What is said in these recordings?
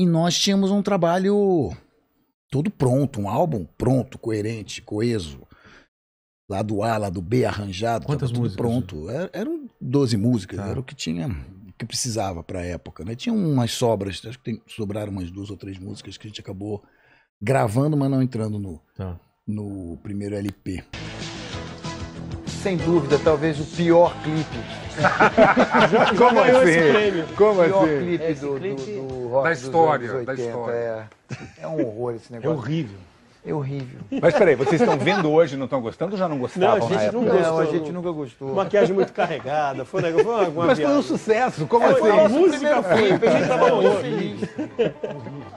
E nós tínhamos um trabalho todo pronto, um álbum pronto, coerente, coeso. Lado A, lado B, arranjado. Quantas músicas? Pronto. Eram 12 músicas, era o que tinha, o que precisava pra época, né? Tinha umas sobras, acho que sobraram umas 2 ou 3 músicas que a gente acabou gravando, mas não entrando no primeiro LP. Sem dúvida, talvez o pior clipe. Como assim? Como O pior assim? clipe do rock Da história, dos anos 80. da história. É um horror esse É negócio. horrível. É horrível. Mas peraí, vocês estão vendo hoje e não estão gostando ou já não gostavam Não, a na gente época? não gostou. Não, a gente nunca gostou. Maquiagem muito carregada, foi uma Mas foi um viagem. sucesso, como Foi, assim? a música foi, a gente tava muito feliz.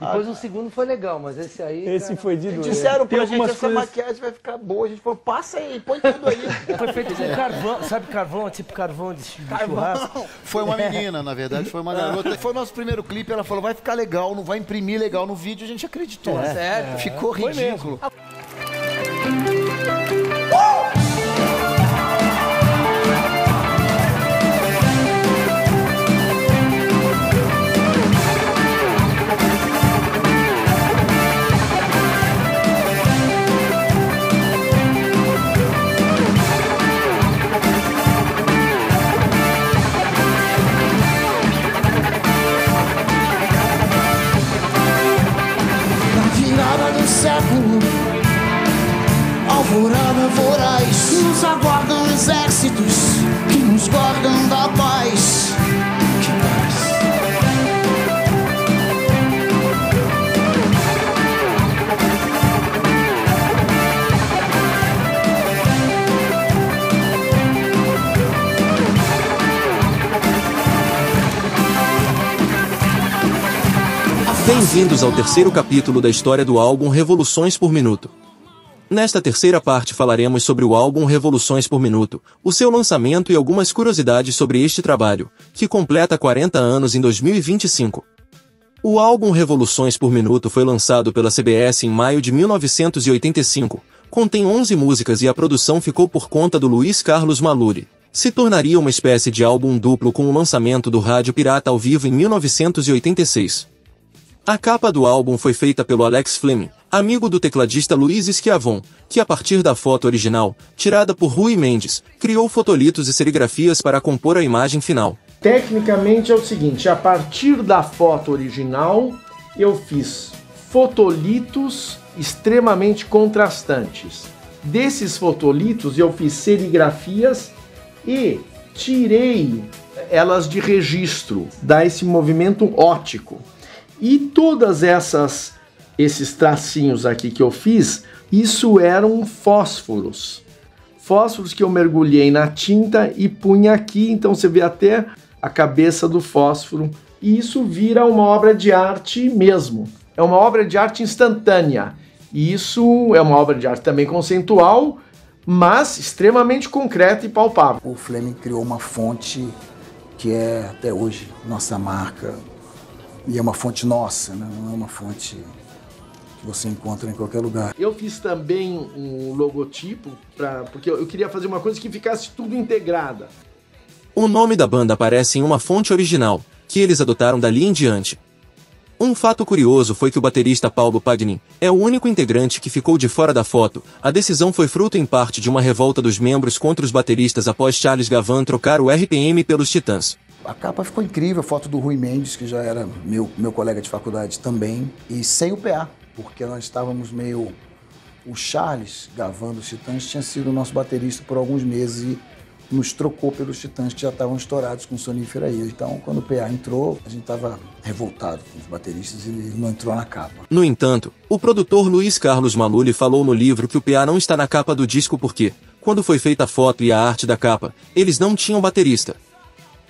Depois o segundo foi legal, mas esse aí... Esse cara, foi de doer. Disseram Tem pra gente, algumas essa coisas- maquiagem vai ficar boa. A gente falou, passa aí, põe tudo aí. Foi feito com carvão, sabe carvão? Tipo carvão de churrasco. Foi uma menina, na verdade, foi uma garota. Foi o nosso primeiro clipe, ela falou, vai ficar legal, não vai imprimir legal no vídeo, a gente acreditou. Sério? Ficou ridículo. Na virada do século, alvorada voraz, nos aguardam exércitos que nos guardam da paz. Que paz. Bem-vindos ao terceiro capítulo da história do álbum Revoluções por Minuto. Nesta terceira parte falaremos sobre o álbum Revoluções por Minuto, o seu lançamento e algumas curiosidades sobre este trabalho, que completa 40 anos em 2025. O álbum Revoluções por Minuto foi lançado pela CBS em maio de 1985, contém 11 músicas e a produção ficou por conta do Luiz Carlos Maluri. Se tornaria uma espécie de álbum duplo com o lançamento do Rádio Pirata ao vivo em 1986. A capa do álbum foi feita pelo Alex Fleming, amigo do tecladista Luiz Schiavon, que a partir da foto original, tirada por Rui Mendes, criou fotolitos e serigrafias para compor a imagem final. Tecnicamente é o seguinte, a partir da foto original, eu fiz fotolitos extremamente contrastantes. Desses fotolitos eu fiz serigrafias e tirei elas de registro, dá esse movimento óptico. E todas esses tracinhos aqui que eu fiz, isso eram fósforos. Fósforos que eu mergulhei na tinta e punha aqui, então você vê até a cabeça do fósforo. E isso vira uma obra de arte mesmo. É uma obra de arte instantânea. E isso é uma obra de arte também conceitual, mas extremamente concreta e palpável. O Fleming criou uma fonte que é até hoje nossa marca. E é uma fonte nossa, né? Não é uma fonte que você encontra em qualquer lugar. Eu fiz também um logotipo, porque eu queria fazer uma coisa que ficasse tudo integrada. O nome da banda aparece em uma fonte original, que eles adotaram dali em diante. Um fato curioso foi que o baterista Paulo Pagnin é o único integrante que ficou de fora da foto. A decisão foi fruto em parte de uma revolta dos membros contra os bateristas após Charles Gavan trocar o RPM pelos Titãs. A capa ficou incrível, foto do Rui Mendes, que já era meu colega de faculdade também, e sem o PA, porque nós estávamos meio... O Charles Gavan dos Titãs tinha sido o nosso baterista por alguns meses e nos trocou pelos Titãs que já estavam estourados com sonífera aí. Então, quando o PA entrou, a gente estava revoltado com os bateristas e ele não entrou na capa. No entanto, o produtor Luiz Carlos Maluri falou no livro que o PA não está na capa do disco porque, quando foi feita a foto e a arte da capa, eles não tinham baterista.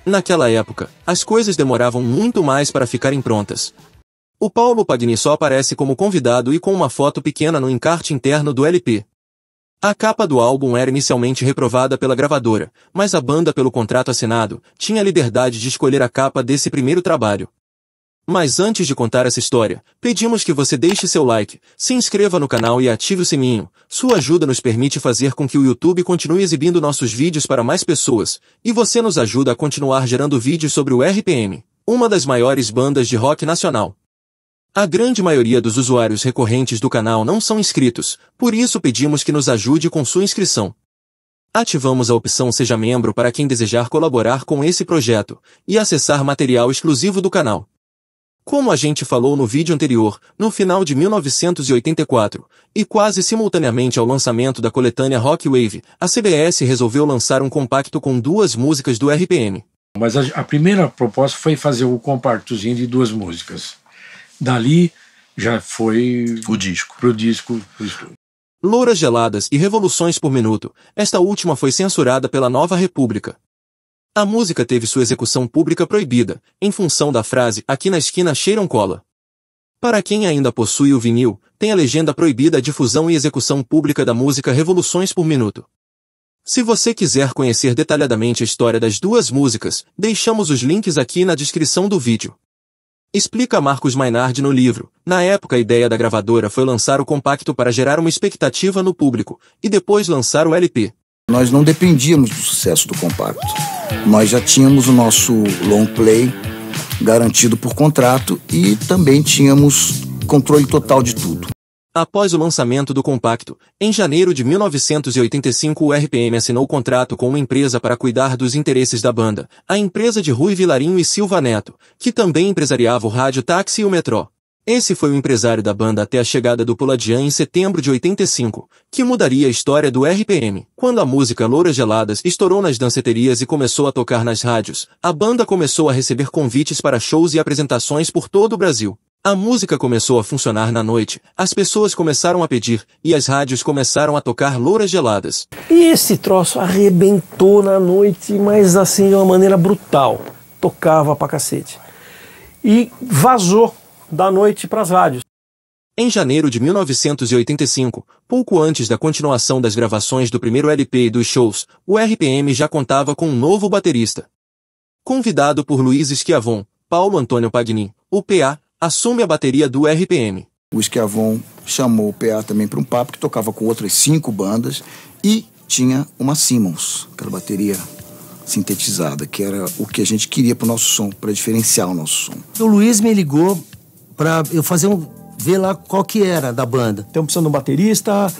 Naquela época, as coisas demoravam muito mais para ficarem prontas. O Paulo Pagnin só aparece como convidado e com uma foto pequena no encarte interno do LP. A capa do álbum era inicialmente reprovada pela gravadora, mas a banda, pelo contrato assinado, tinha a liberdade de escolher a capa desse primeiro trabalho. Mas antes de contar essa história, pedimos que você deixe seu like, se inscreva no canal e ative o sininho. Sua ajuda nos permite fazer com que o YouTube continue exibindo nossos vídeos para mais pessoas, e você nos ajuda a continuar gerando vídeos sobre o RPM, uma das maiores bandas de rock nacional. A grande maioria dos usuários recorrentes do canal não são inscritos, por isso pedimos que nos ajude com sua inscrição. Ativamos a opção Seja Membro para quem desejar colaborar com esse projeto e acessar material exclusivo do canal. Como a gente falou no vídeo anterior, no final de 1984, e quase simultaneamente ao lançamento da coletânea Rock Wave, a CBS resolveu lançar um compacto com 2 músicas do RPM. Mas a primeira proposta foi fazer o compactozinho de 2 músicas. Dali já foi o disco. Pro disco. Pro estúdio. Louras Geladas e Revoluções por Minuto, esta última foi censurada pela Nova República. A música teve sua execução pública proibida, em função da frase "aqui na esquina cheiram cola". Para quem ainda possui o vinil, tem a legenda proibida a difusão e execução pública da música Revoluções por Minuto. Se você quiser conhecer detalhadamente a história das 2 músicas, deixamos os links aqui na descrição do vídeo. Explica Marcos Maynard no livro, na época a ideia da gravadora foi lançar o compacto para gerar uma expectativa no público, e depois lançar o LP. Nós não dependíamos do sucesso do compacto. Nós já tínhamos o nosso long play garantido por contrato e também tínhamos controle total de tudo. Após o lançamento do compacto, em janeiro de 1985 o RPM assinou contrato com uma empresa para cuidar dos interesses da banda, a empresa de Rui Vilarinho e Silva Neto, que também empresariava o rádio táxi e o metrô. Esse foi o empresário da banda até a chegada do Palladian em setembro de 85, que mudaria a história do RPM. Quando a música Louras Geladas estourou nas danceterias e começou a tocar nas rádios, a banda começou a receber convites para shows e apresentações por todo o Brasil. A música começou a funcionar na noite, as pessoas começaram a pedir, e as rádios começaram a tocar Louras Geladas. E esse troço arrebentou na noite, mas assim de uma maneira brutal. Tocava pra cacete. E vazou da noite pras rádios. Em janeiro de 1985, pouco antes da continuação das gravações do primeiro LP e dos shows, o RPM já contava com um novo baterista. Convidado por Luiz Schiavon, Paulo Antônio Pagnin, o PA, assume a bateria do RPM. O Schiavon chamou o PA também para um papo que tocava com outras 5 bandas e tinha uma Simmons, aquela bateria sintetizada, que era o que a gente queria para o nosso som, para diferenciar o nosso som. O Luiz me ligou para eu fazer ver lá qual que era da banda. Estamos precisando de um baterista,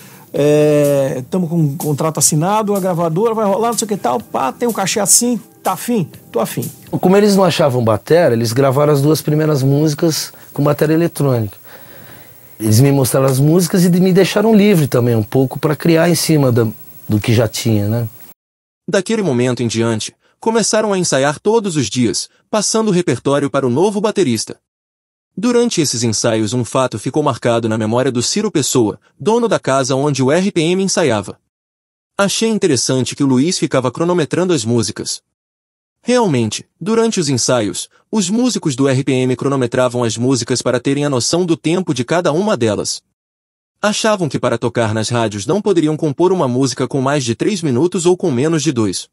estamos com um contrato assinado, a gravadora vai rolar, não sei o que tal, pá, tem um cachê assim, tá afim? Tô afim. Como eles não achavam batera, eles gravaram as 2 primeiras músicas com bateria eletrônica. Eles me mostraram as músicas e me deixaram livre também um pouco para criar em cima do que já tinha, né? Daquele momento em diante, começaram a ensaiar todos os dias, passando o repertório para o novo baterista. Durante esses ensaios um fato ficou marcado na memória do Ciro Pessoa, dono da casa onde o RPM ensaiava. Achei interessante que o Luiz ficava cronometrando as músicas. Realmente, durante os ensaios, os músicos do RPM cronometravam as músicas para terem a noção do tempo de cada uma delas. Achavam que para tocar nas rádios não poderiam compor uma música com mais de 3 minutos ou com menos de 2.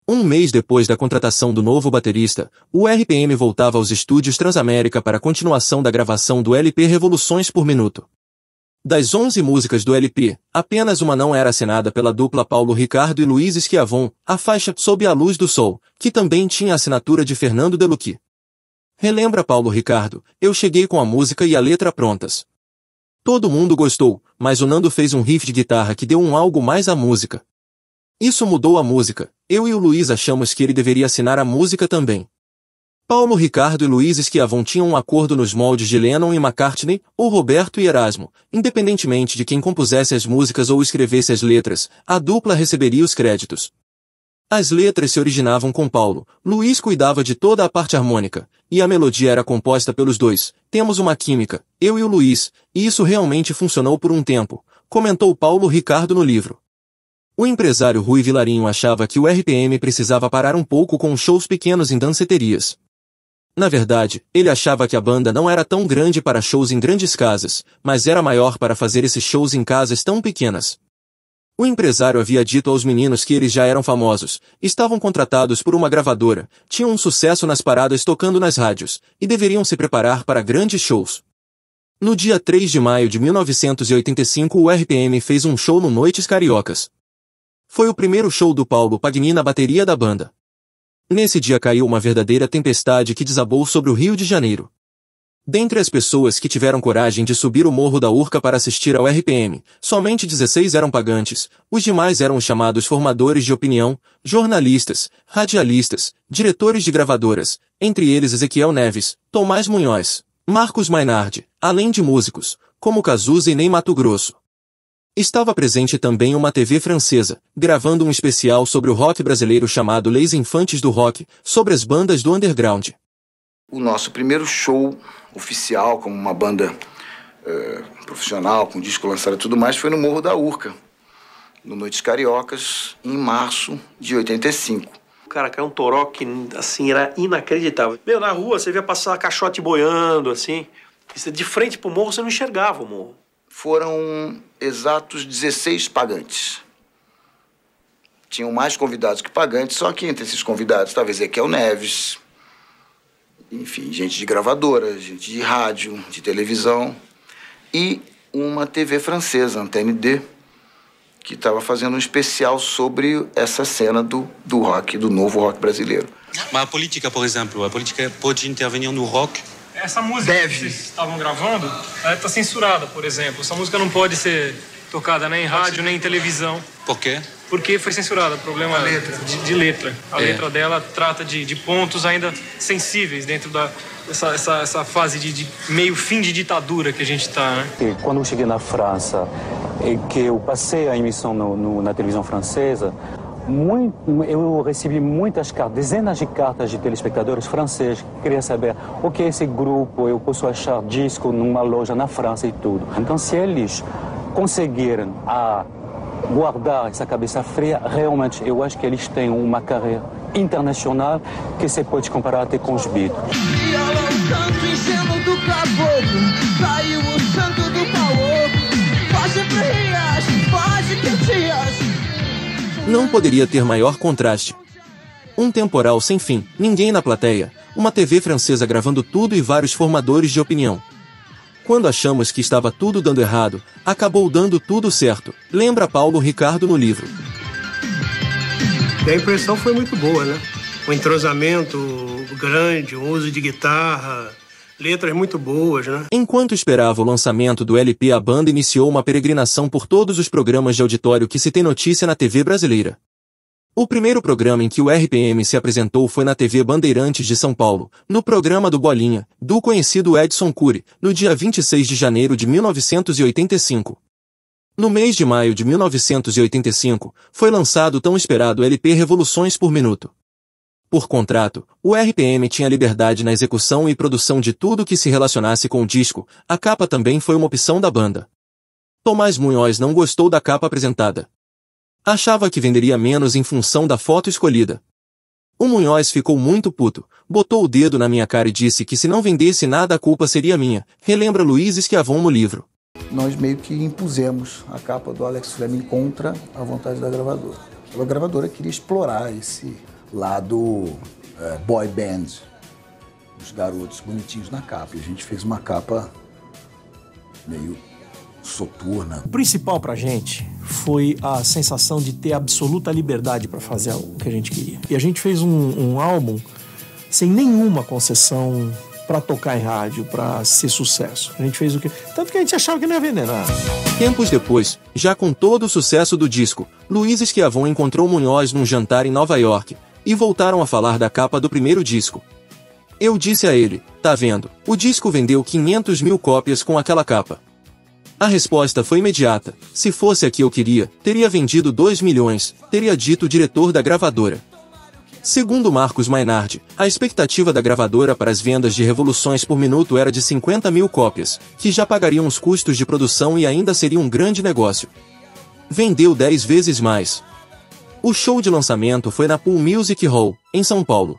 Um mês depois da contratação do novo baterista, o RPM voltava aos estúdios Transamérica para a continuação da gravação do LP Revoluções por Minuto. Das 11 músicas do LP, apenas uma não era assinada pela dupla Paulo Ricardo e Luiz Schiavon, a faixa Sob a Luz do Sol, que também tinha a assinatura de Fernando Delucchi. Relembra Paulo Ricardo, eu cheguei com a música e a letra prontas. Todo mundo gostou, mas o Nando fez um riff de guitarra que deu um algo mais à música. Isso mudou a música, eu e o Luiz achamos que ele deveria assinar a música também. Paulo Ricardo e Luiz Schiavon tinham um acordo nos moldes de Lennon e McCartney, ou Roberto e Erasmo, independentemente de quem compusesse as músicas ou escrevesse as letras, a dupla receberia os créditos. As letras se originavam com Paulo, Luiz cuidava de toda a parte harmônica, e a melodia era composta pelos dois. Temos uma química, eu e o Luiz, e isso realmente funcionou por um tempo, comentou Paulo Ricardo no livro. O empresário Rui Vilarinho achava que o RPM precisava parar um pouco com shows pequenos em danceterias. Na verdade, ele achava que a banda não era tão grande para shows em grandes casas, mas era maior para fazer esses shows em casas tão pequenas. O empresário havia dito aos meninos que eles já eram famosos, estavam contratados por uma gravadora, tinham um sucesso nas paradas tocando nas rádios, e deveriam se preparar para grandes shows. No dia 3 de maio de 1985 o RPM fez um show no Noites Cariocas. Foi o primeiro show do Paulo Pagnin na bateria da banda. Nesse dia caiu uma verdadeira tempestade que desabou sobre o Rio de Janeiro. Dentre as pessoas que tiveram coragem de subir o Morro da Urca para assistir ao RPM, somente 16 eram pagantes, os demais eram os chamados formadores de opinião, jornalistas, radialistas, diretores de gravadoras, entre eles Ezequiel Neves, Tomás Munhoz, Marcos Maynard, além de músicos, como Cazuza e Ney Matogrosso. Estava presente também uma TV francesa, gravando um especial sobre o rock brasileiro chamado Les Infantes do Rock, sobre as bandas do underground. O nosso primeiro show oficial, como uma banda profissional, com disco lançado e tudo mais, foi no Morro da Urca, no Noites Cariocas, em março de 85. Cara, caiu um toró que, assim, era inacreditável. Meu, na rua você via passar caixote boiando, assim. De frente pro morro você não enxergava o morro. Foram exatos 16 pagantes. Tinham mais convidados que pagantes, só que entre esses convidados estava Ezequiel Neves, enfim, gente de gravadora, gente de rádio, de televisão e uma TV francesa, Antenne 2, que estava fazendo um especial sobre essa cena do rock, do novo rock brasileiro. Mas a política, por exemplo, a política pode intervenir no rock? Essa música que vocês estavam gravando, ela está censurada, por exemplo. Essa música não pode ser tocada nem em rádio, nem em televisão. Por quê? Porque foi censurada, problema de letra. A letra dela trata de pontos ainda sensíveis dentro dessa fase de meio fim de ditadura que a gente está, né? Quando eu cheguei na França e que eu passei a emissão na televisão francesa, eu recebi muitas cartas, dezenas de cartas de telespectadores franceses que queriam saber o que é esse grupo, eu posso achar disco numa loja na França e tudo. Então, se eles conseguirem guardar essa cabeça fria, realmente eu acho que eles têm uma carreira internacional que se pode comparar até com os Beatles. Canto em cima do caboclo, caiu o santo do pau. Foge frias, foge quentias. Não poderia ter maior contraste. Um temporal sem fim, ninguém na plateia, uma TV francesa gravando tudo e vários formadores de opinião. Quando achamos que estava tudo dando errado, acabou dando tudo certo, lembra Paulo Ricardo no livro. E a impressão foi muito boa, né? Um entrosamento grande, um uso de guitarra, letras muito boas, né? Enquanto esperava o lançamento do LP, a banda iniciou uma peregrinação por todos os programas de auditório que se tem notícia na TV brasileira. O primeiro programa em que o RPM se apresentou foi na TV Bandeirantes de São Paulo, no programa do Bolinha, do conhecido Edson Cury, no dia 26 de janeiro de 1985. No mês de maio de 1985, foi lançado o tão esperado LP Revoluções por Minuto. Por contrato, o RPM tinha liberdade na execução e produção de tudo que se relacionasse com o disco, a capa também foi uma opção da banda. Tomás Munhoz não gostou da capa apresentada. Achava que venderia menos em função da foto escolhida. O Munhoz ficou muito puto, botou o dedo na minha cara e disse que se não vendesse nada a culpa seria minha, relembra Luiz Schiavon no livro. Nós meio que impusemos a capa do Alex Fleming contra a vontade da gravadora. A gravadora queria explorar esse lado boy band, os garotos bonitinhos na capa. E a gente fez uma capa meio soturna. O principal pra gente foi a sensação de ter absoluta liberdade para fazer o que a gente queria. E a gente fez um álbum sem nenhuma concessão para tocar em rádio, para ser sucesso. A gente fez o que... Tanto que a gente achava que não ia vender nada. Tempos depois, já com todo o sucesso do disco, Luiz Schiavon encontrou Munhoz num jantar em Nova York, e voltaram a falar da capa do primeiro disco. Eu disse a ele, tá vendo, o disco vendeu 500 mil cópias com aquela capa. A resposta foi imediata, se fosse a que eu queria, teria vendido 2 milhões, teria dito o diretor da gravadora. Segundo Marcos Maynard, a expectativa da gravadora para as vendas de Revoluções por Minuto era de 50 mil cópias, que já pagariam os custos de produção e ainda seria um grande negócio. Vendeu 10 vezes mais. O show de lançamento foi na Pool Music Hall, em São Paulo.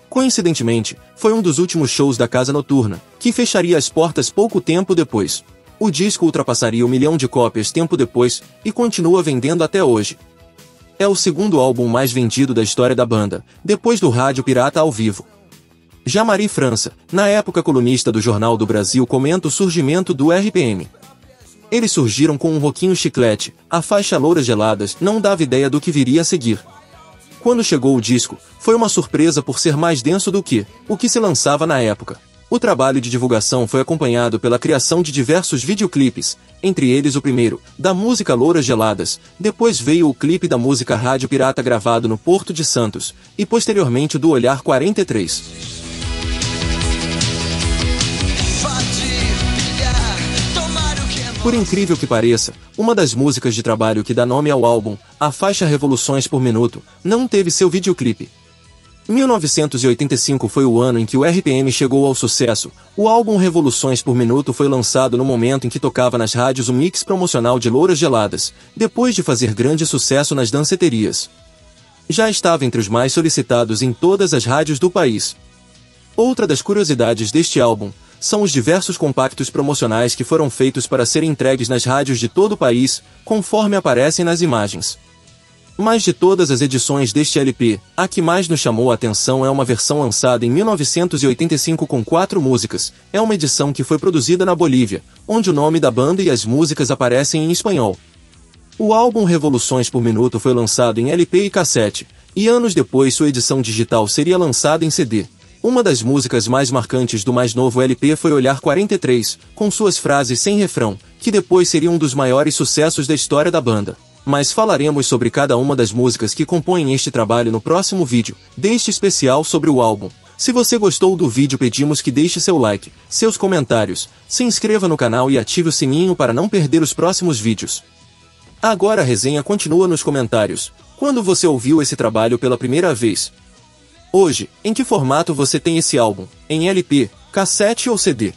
Coincidentemente, foi um dos últimos shows da Casa Noturna, que fecharia as portas pouco tempo depois. O disco ultrapassaria 1 milhão de cópias tempo depois, e continua vendendo até hoje. É o segundo álbum mais vendido da história da banda, depois do Rádio Pirata ao vivo. Já Mari França, na época colunista do Jornal do Brasil, comenta o surgimento do RPM. Eles surgiram com um roquinho chiclete, a faixa Louras Geladas não dava ideia do que viria a seguir. Quando chegou o disco, foi uma surpresa por ser mais denso do que o que se lançava na época. O trabalho de divulgação foi acompanhado pela criação de diversos videoclipes, entre eles o primeiro, da música Louras Geladas, depois veio o clipe da música Rádio Pirata gravado no Porto de Santos, e posteriormente o do Olhar 43. Por incrível que pareça, uma das músicas de trabalho que dá nome ao álbum, a faixa Revoluções por Minuto, não teve seu videoclipe. 1985 foi o ano em que o RPM chegou ao sucesso. O álbum Revoluções por Minuto foi lançado no momento em que tocava nas rádios o mix promocional de Louras Geladas, depois de fazer grande sucesso nas danceterias. Já estava entre os mais solicitados em todas as rádios do país. Outra das curiosidades deste álbum são os diversos compactos promocionais que foram feitos para serem entregues nas rádios de todo o país, conforme aparecem nas imagens. Mas de todas as edições deste LP, a que mais nos chamou a atenção é uma versão lançada em 1985 com 4 músicas. É uma edição que foi produzida na Bolívia, onde o nome da banda e as músicas aparecem em espanhol. O álbum Revoluções por Minuto foi lançado em LP e cassete, e anos depois sua edição digital seria lançada em CD. Uma das músicas mais marcantes do mais novo LP foi Olhar 43, com suas frases sem refrão, que depois seria um dos maiores sucessos da história da banda. Mas falaremos sobre cada uma das músicas que compõem este trabalho no próximo vídeo, deste especial sobre o álbum. Se você gostou do vídeo, pedimos que deixe seu like, seus comentários, se inscreva no canal e ative o sininho para não perder os próximos vídeos. Agora a resenha continua nos comentários. Quando você ouviu esse trabalho pela primeira vez? Hoje, em que formato você tem esse álbum? Em LP, cassete ou CD?